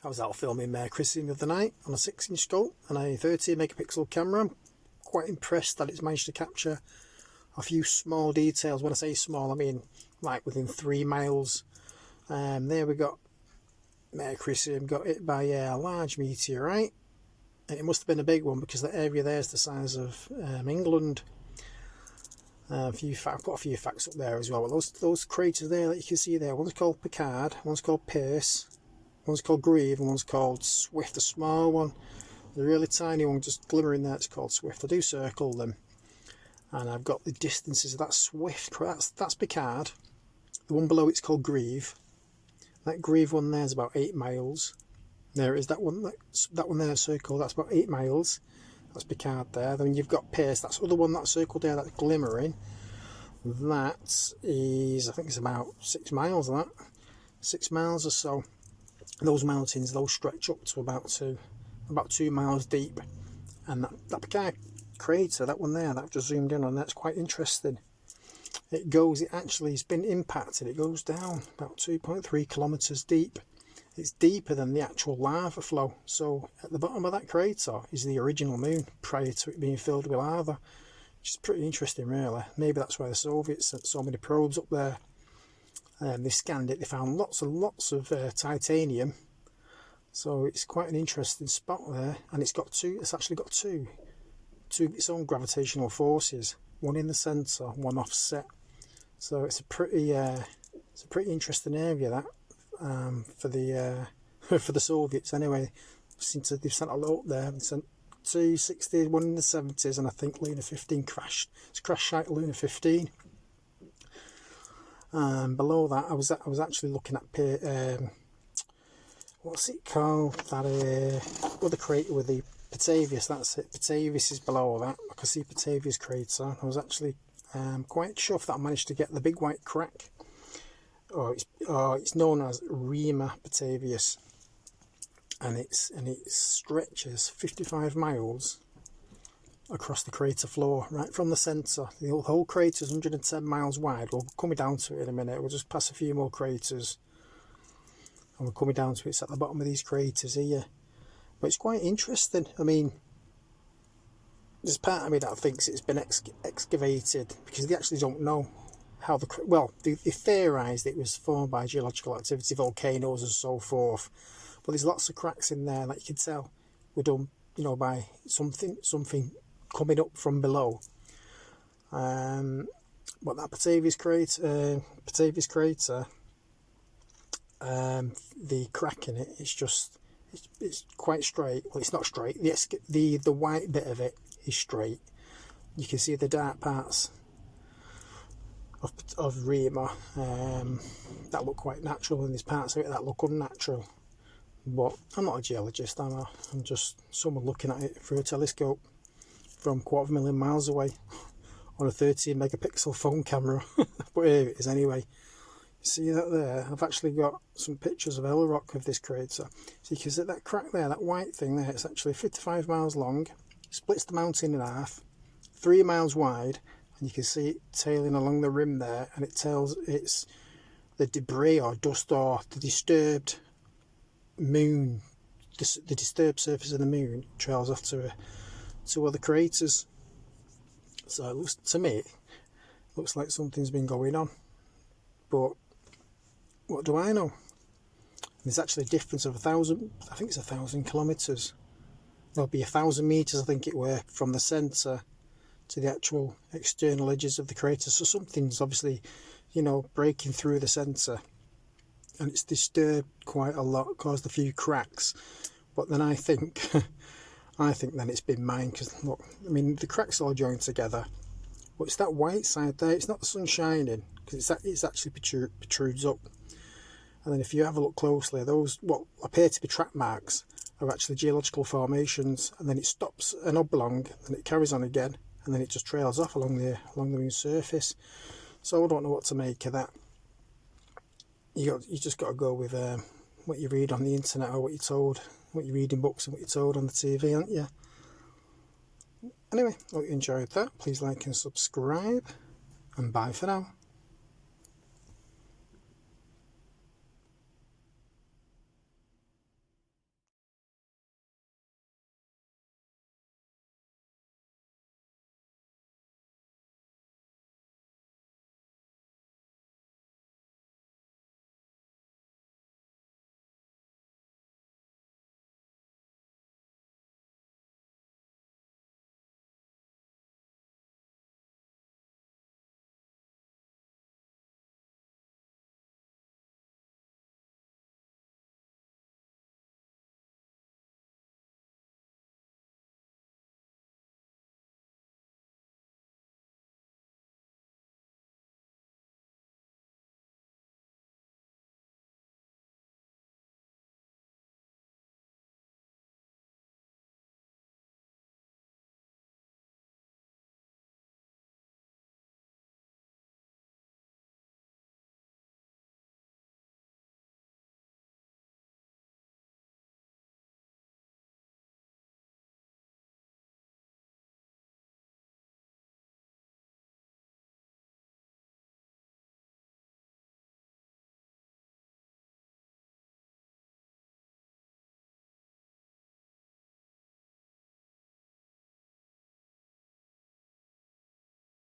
I was out filming crisium the other night on a 6-inch scope and a 13 megapixel camera. I'm quite impressed that it's managed to capture a few small details. When I say small, I mean like within 3 miles. There we got Mare crisium got hit by a large meteorite, and it must have been a big one because the area there is the size of England. I've got a few facts up there as well. But those craters there that you can see there, one's called Picard, one's called Pierce, one's called Grieve, and one's called Swift, a small one. The really tiny one just glimmering there, it's called Swift. I do circle them, and I've got the distances of that Swift. That's Picard. The one below it's called Grieve. That Grieve one there is about 8 miles. There it is, that one there circled, that's about 8 miles. That's Picard there. Then you've got Pierce, that's the other one that's circled there, that's glimmering. That is, I think it's about 6 miles, that. 6 miles or so. Those mountains, those stretch up to about 2 miles deep. And that Picard crater, that one there, that I've just zoomed in on, that's quite interesting. It actually has been impacted, it goes down about 2.3 kilometres deep. It's deeper than the actual lava flow. So at the bottom of that crater is the original moon prior to it being filled with lava, which is pretty interesting really. Maybe that's why the Soviets sent so many probes up there. They scanned it, they found lots and lots of titanium. So it's quite an interesting spot there, and it's actually got two of its own gravitational forces, one in the centre, one offset. So it's a pretty interesting area that. For the Soviets anyway. They've sent a lot up there. They sent 260, one in the 70s, and I think Luna 15 crashed. It's a crash site Luna 15. Below that, I was actually looking at what's it called? That other crater with the Petavius. That's it. Petavius is below that. I can see Petavius crater. I was actually quite chuffed that I managed to get the big white crack. It's known as RIMA PETAVIUS, and it stretches 55 miles across the crater floor, right from the centre. The whole crater is 110 miles wide. We'll come down to it in a minute. We'll just pass a few more craters, and we're coming down to it. It's at the bottom of these craters here, but it's quite interesting. I mean, there's part of me that thinks it's been excavated because they actually don't know how they theorised it was formed by geological activity, volcanoes and so forth, but there's lots of cracks in there that you can tell were done, by something coming up from below. But that Petavius crater, the crack in it it's quite straight. Well, it's not straight. The white bit of it is straight. You can see the dark parts of RIMA that look quite natural, and there's parts of it that look unnatural. But I'm not a geologist, am I? I'm just someone looking at it through a telescope from 250,000 miles away on a 13 megapixel phone camera. But here it is anyway. You see that there? I've actually got some pictures of L-Rock of this crater. So you can see that crack there, that white thing there, it's actually 55 miles long, splits the mountain in half, 3 miles wide, and you can see it tailing along the rim there, and it's the debris or dust or the disturbed moon, the disturbed surface of the moon trails off to other craters. So it looks, to me, looks like something's been going on, but what do I know? There's actually a difference of 1,000, I think it's 1,000 kilometres. There'll be 1,000 metres, I think it were, from the centre to the actual external edges of the crater. So something's obviously, breaking through the centre, and it's disturbed quite a lot, caused a few cracks. But then I think then it's been mined, because look, I mean, the cracks all joined together, but it's that white side there. It's not the sun shining, because it's actually protrudes up. And then if you have a look closely, those what appear to be track marks are actually geological formations, and then it stops an oblong and it carries on again, and then it just trails off along the moon's surface. So I don't know what to make of that. You just got to go with what you read on the internet, or what you read in books and what you're told on the TV, aren't you? Anyway, hope you enjoyed that. Please like and subscribe, and bye for now.